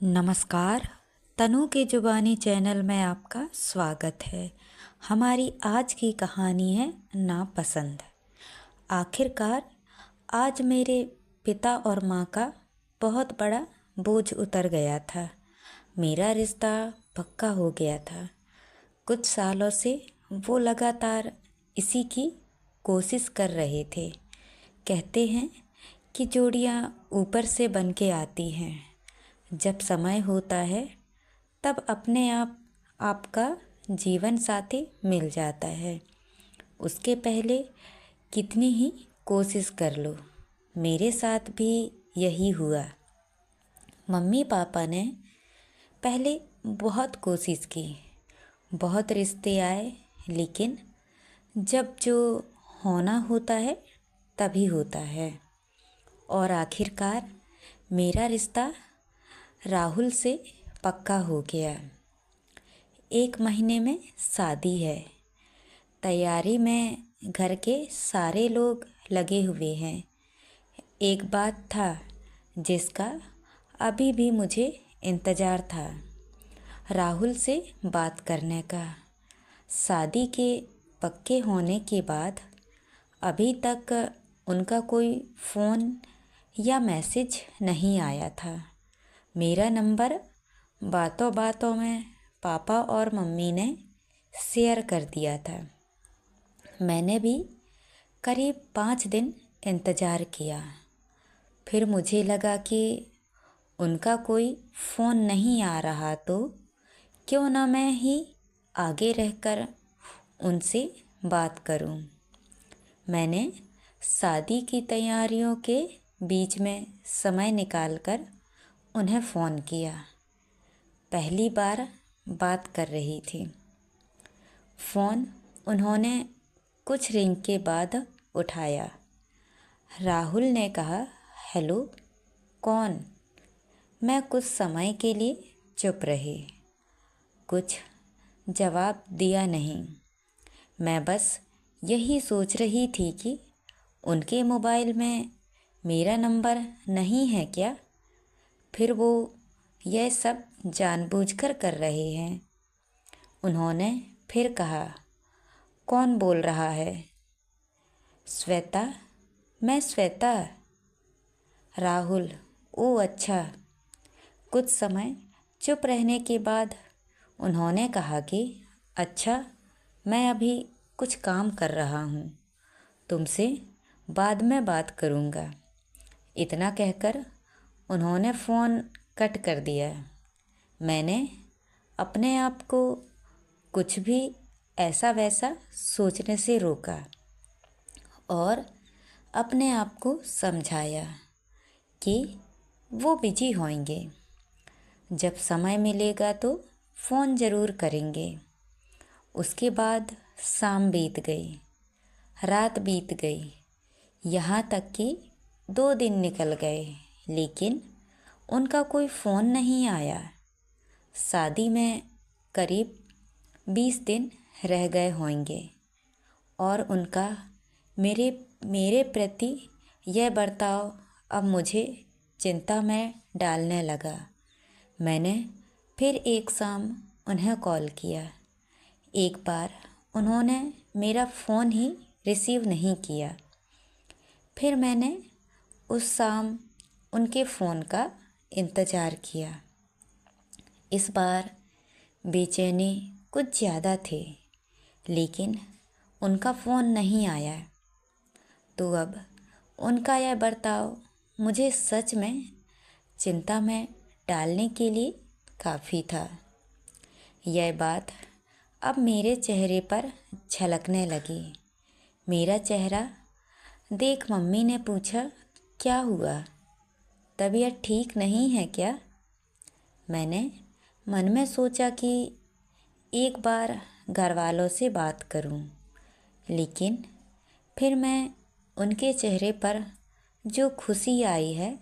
नमस्कार। तनु के जुबानी चैनल में आपका स्वागत है। हमारी आज की कहानी है नापसंद। आखिरकार आज मेरे पिता और माँ का बहुत बड़ा बोझ उतर गया था। मेरा रिश्ता पक्का हो गया था। कुछ सालों से वो लगातार इसी की कोशिश कर रहे थे। कहते हैं कि जोड़ियाँ ऊपर से बन के आती हैं। जब समय होता है तब अपने आप आपका जीवन साथी मिल जाता है। उसके पहले कितनी ही कोशिश कर लो। मेरे साथ भी यही हुआ। मम्मी पापा ने पहले बहुत कोशिश की, बहुत रिश्ते आए, लेकिन जब जो होना होता है तभी होता है। और आखिरकार मेरा रिश्ता राहुल से पक्का हो गया। 1 महीने में शादी है। तैयारी में घर के सारे लोग लगे हुए हैं। एक बात था जिसका अभी भी मुझे इंतज़ार था, राहुल से बात करने का। शादी के पक्के होने के बाद अभी तक उनका कोई फ़ोन या मैसेज नहीं आया था। मेरा नंबर बातों बातों में पापा और मम्मी ने शेयर कर दिया था। मैंने भी करीब 5 दिन इंतज़ार किया। फिर मुझे लगा कि उनका कोई फ़ोन नहीं आ रहा तो क्यों ना मैं ही आगे रहकर उनसे बात करूं। मैंने शादी की तैयारियों के बीच में समय निकालकर उन्हें फ़ोन किया। पहली बार बात कर रही थी। फ़ोन उन्होंने कुछ रिंग के बाद उठाया। राहुल ने कहा, हेलो, कौन? मैं कुछ समय के लिए चुप रही। कुछ जवाब दिया नहीं। मैं बस यही सोच रही थी कि उनके मोबाइल में मेरा नंबर नहीं है क्या? फिर वो यह सब जानबूझकर कर रहे हैं। उन्होंने फिर कहा, कौन बोल रहा है? श्वेता। मैं श्वेता। राहुल, ओ अच्छा। कुछ समय चुप रहने के बाद उन्होंने कहा कि अच्छा, मैं अभी कुछ काम कर रहा हूँ, तुमसे बाद में बात करूँगा। इतना कहकर उन्होंने फ़ोन कट कर दिया। मैंने अपने आप को कुछ भी ऐसा वैसा सोचने से रोका और अपने आप को समझाया कि वो बिजी होंगे। जब समय मिलेगा तो फ़ोन ज़रूर करेंगे। उसके बाद शाम बीत गई, रात बीत गई, यहाँ तक कि 2 दिन निकल गए, लेकिन उनका कोई फ़ोन नहीं आया। शादी में करीब 20 दिन रह गए होंगे और उनका मेरे मेरे प्रति यह बर्ताव अब मुझे चिंता में डालने लगा। मैंने फिर एक शाम उन्हें कॉल किया। एक बार उन्होंने मेरा फ़ोन ही रिसीव नहीं किया। फिर मैंने उस शाम उनके फ़ोन का इंतज़ार किया। इस बार बेचैनी कुछ ज़्यादा थी, लेकिन उनका फ़ोन नहीं आया। तो अब उनका यह बर्ताव मुझे सच में चिंता में डालने के लिए काफ़ी था। यह बात अब मेरे चेहरे पर झलकने लगी। मेरा चेहरा देख मम्मी ने पूछा, क्या हुआ? तबीयत ठीक नहीं है क्या? मैंने मन में सोचा कि एक बार घर वालों से बात करूं, लेकिन फिर मैं उनके चेहरे पर जो खुशी आई है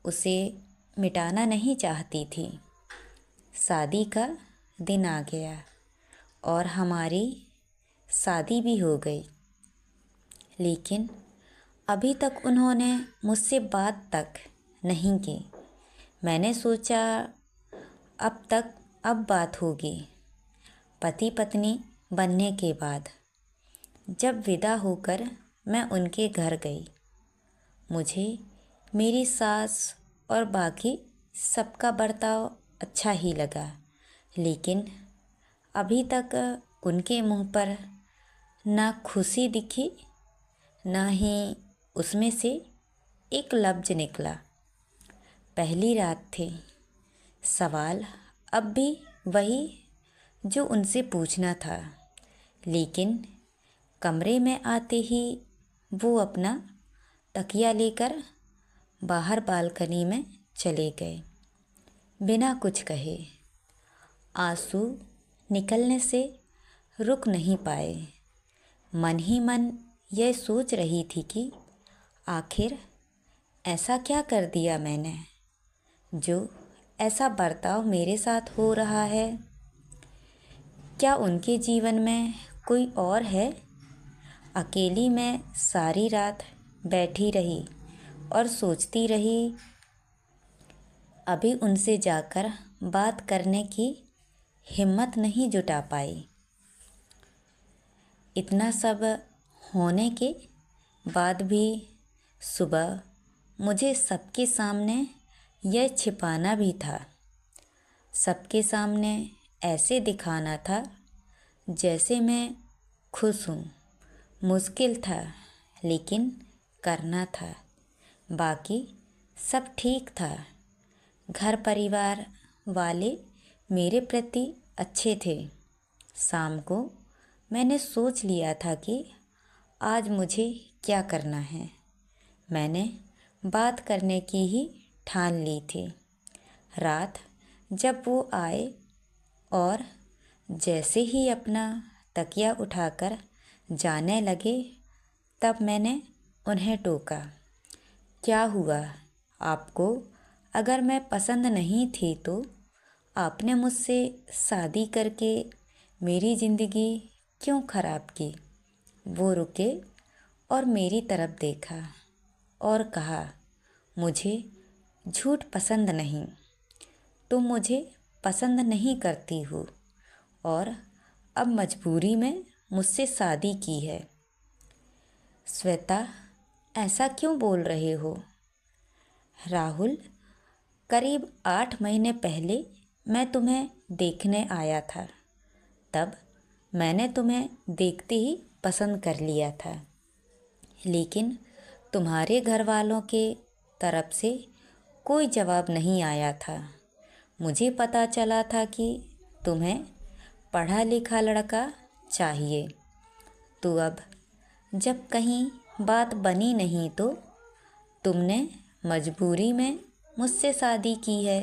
उसे मिटाना नहीं चाहती थी। शादी का दिन आ गया और हमारी शादी भी हो गई, लेकिन अभी तक उन्होंने मुझसे बात तक नहीं की। मैंने सोचा अब बात होगी पति पत्नी बनने के बाद। जब विदा होकर मैं उनके घर गई, मुझे मेरी सास और बाकी सबका बर्ताव अच्छा ही लगा, लेकिन अभी तक उनके मुंह पर ना खुशी दिखी, ना ही उसमें से एक लफ्ज निकला। पहली रात थी, सवाल अब भी वही जो उनसे पूछना था, लेकिन कमरे में आते ही वो अपना तकिया लेकर बाहर बालकनी में चले गए, बिना कुछ कहे। आंसू निकलने से रुक नहीं पाए। मन ही मन यह सोच रही थी कि आखिर ऐसा क्या कर दिया मैंने जो ऐसा बर्ताव मेरे साथ हो रहा है। क्या उनके जीवन में कोई और है? अकेली मैं सारी रात बैठी रही और सोचती रही। अभी उनसे जाकर बात करने की हिम्मत नहीं जुटा पाई। इतना सब होने के बाद भी सुबह मुझे सबके सामने यह छिपाना भी था। सबके सामने ऐसे दिखाना था जैसे मैं खुश हूँ। मुश्किल था, लेकिन करना था। बाकी सब ठीक था। घर परिवार वाले मेरे प्रति अच्छे थे। शाम को मैंने सोच लिया था कि आज मुझे क्या करना है। मैंने बात करने की ही ठान ली थी। रात जब वो आए और जैसे ही अपना तकिया उठाकर जाने लगे, तब मैंने उन्हें टोका। क्या हुआ आपको? अगर मैं पसंद नहीं थी तो आपने मुझसे शादी करके मेरी ज़िंदगी क्यों ख़राब की? वो रुके और मेरी तरफ देखा और कहा, मुझे झूठ पसंद नहीं। तुम मुझे पसंद नहीं करती हो और अब मजबूरी में मुझसे शादी की है। श्वेता, ऐसा क्यों बोल रहे हो? राहुल, करीब 8 महीने पहले मैं तुम्हें देखने आया था। तब मैंने तुम्हें देखते ही पसंद कर लिया था, लेकिन तुम्हारे घर वालों के तरफ से कोई जवाब नहीं आया था। मुझे पता चला था कि तुम्हें पढ़ा लिखा लड़का चाहिए। तो अब जब कहीं बात बनी नहीं तो तुमने मजबूरी में मुझसे शादी की है।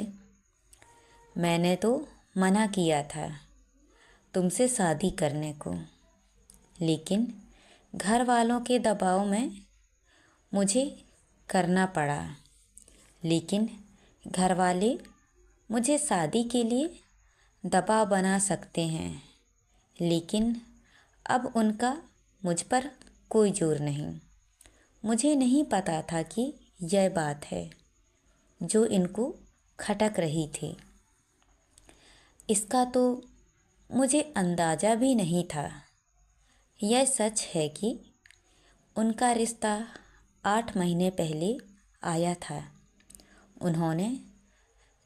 मैंने तो मना किया था तुमसे शादी करने को, लेकिन घर वालों के दबाव में मुझे करना पड़ा। लेकिन घर वाले मुझे शादी के लिए दबाव बना सकते हैं, लेकिन अब उनका मुझ पर कोई जोर नहीं। मुझे नहीं पता था कि यह बात है जो इनको खटक रही थी। इसका तो मुझे अंदाज़ा भी नहीं था। यह सच है कि उनका रिश्ता 8 महीने पहले आया था। उन्होंने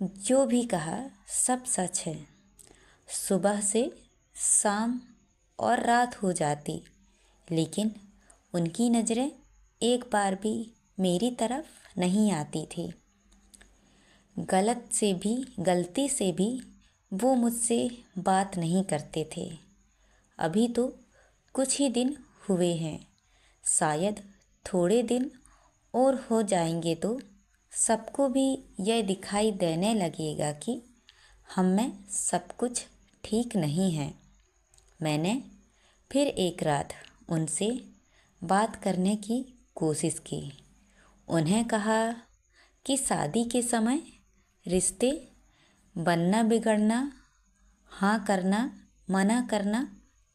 जो भी कहा सब सच है। सुबह से शाम और रात हो जाती, लेकिन उनकी नज़रें एक बार भी मेरी तरफ नहीं आती थी। गलती से भी वो मुझसे बात नहीं करते थे। अभी तो कुछ ही दिन हुए हैं, शायद थोड़े दिन और हो जाएंगे तो सबको भी यह दिखाई देने लगेगा कि हम में सब कुछ ठीक नहीं है। मैंने फिर एक रात उनसे बात करने की कोशिश की। उन्हें कहा कि शादी के समय रिश्ते बनना बिगड़ना, हाँ करना मना करना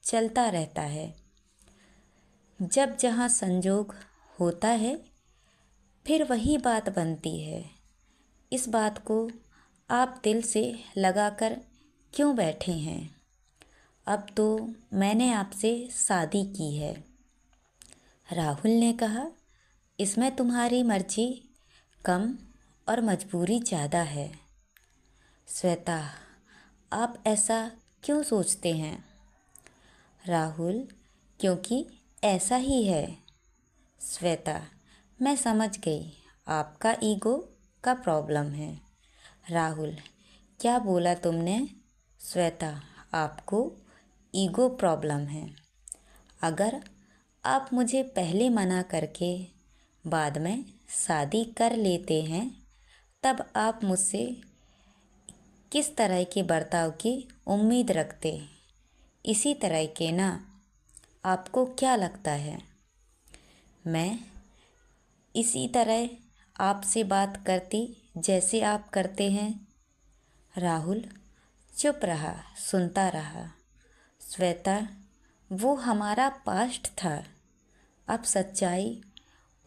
चलता रहता है। जब जहाँ संजोग होता है फिर वही बात बनती है। इस बात को आप दिल से लगाकर क्यों बैठे हैं? अब तो मैंने आपसे शादी की है। राहुल ने कहा, इसमें तुम्हारी मर्जी कम और मजबूरी ज़्यादा है। श्वेता, आप ऐसा क्यों सोचते हैं? राहुल, क्योंकि ऐसा ही है। श्वेता, मैं समझ गई, आपका ईगो का प्रॉब्लम है। राहुल, क्या बोला तुमने? श्वेता, आपको ईगो प्रॉब्लम है। अगर आप मुझे पहले मना करके बाद में शादी कर लेते हैं, तब आप मुझसे किस तरह के बर्ताव की उम्मीद रखते? इसी तरह के ना? आपको क्या लगता है मैं इसी तरह आपसे बात करती जैसे आप करते हैं? राहुल चुप रहा, सुनता रहा। श्वेता, वो हमारा पास्ट था। अब सच्चाई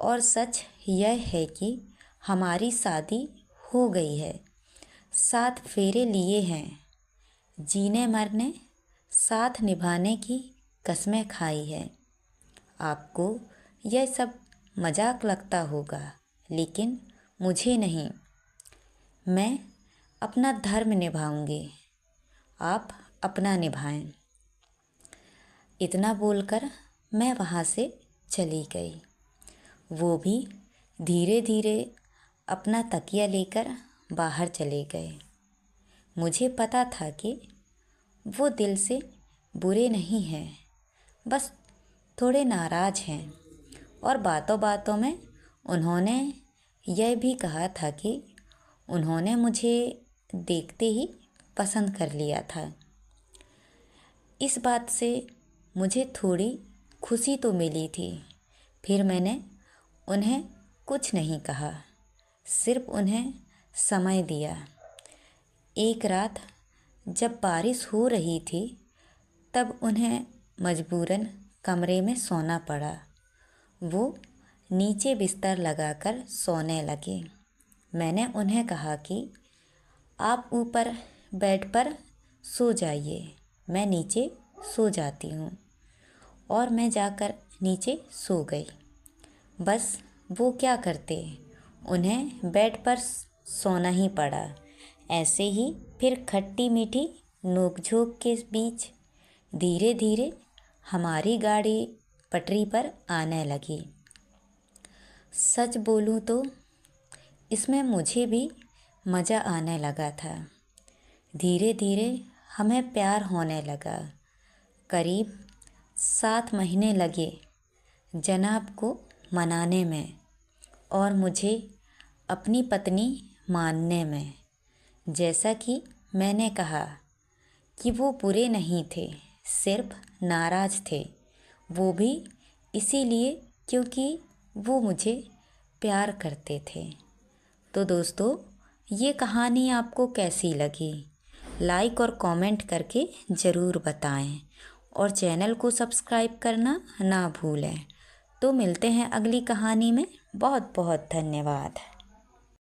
और सच यह है कि हमारी शादी हो गई है, 7 फेरे लिए हैं, जीने मरने साथ निभाने की कस्में खाई है। आपको यह सब मजाक लगता होगा, लेकिन मुझे नहीं। मैं अपना धर्म निभाऊंगी, आप अपना निभाएं। इतना बोलकर मैं वहाँ से चली गई। वो भी धीरे धीरे अपना तकिया लेकर बाहर चले गए। मुझे पता था कि वो दिल से बुरे नहीं हैं, बस थोड़े नाराज़ हैं। और बातों बातों में उन्होंने यह भी कहा था कि उन्होंने मुझे देखते ही पसंद कर लिया था। इस बात से मुझे थोड़ी खुशी तो मिली थी। फिर मैंने उन्हें कुछ नहीं कहा, सिर्फ उन्हें समय दिया। एक रात जब बारिश हो रही थी, तब उन्हें मजबूरन कमरे में सोना पड़ा। वो नीचे बिस्तर लगाकर सोने लगे। मैंने उन्हें कहा कि आप ऊपर बेड पर सो जाइए, मैं नीचे सो जाती हूँ। और मैं जाकर नीचे सो गई। बस वो क्या करते, उन्हें बेड पर सोना ही पड़ा। ऐसे ही फिर खट्टी मीठी नोक-झोंक के बीच धीरे धीरे हमारी गाड़ी पटरी पर आने लगी। सच बोलूँ तो इसमें मुझे भी मज़ा आने लगा था। धीरे धीरे हमें प्यार होने लगा। करीब 7 महीने लगे जनाब को मनाने में और मुझे अपनी पत्नी मानने में। जैसा कि मैंने कहा कि वो बुरे नहीं थे, सिर्फ नाराज़ थे। वो भी इसीलिए क्योंकि वो मुझे प्यार करते थे। तो दोस्तों, ये कहानी आपको कैसी लगी? लाइक और कमेंट करके ज़रूर बताएं और चैनल को सब्सक्राइब करना ना भूलें। तो मिलते हैं अगली कहानी में। बहुत बहुत धन्यवाद।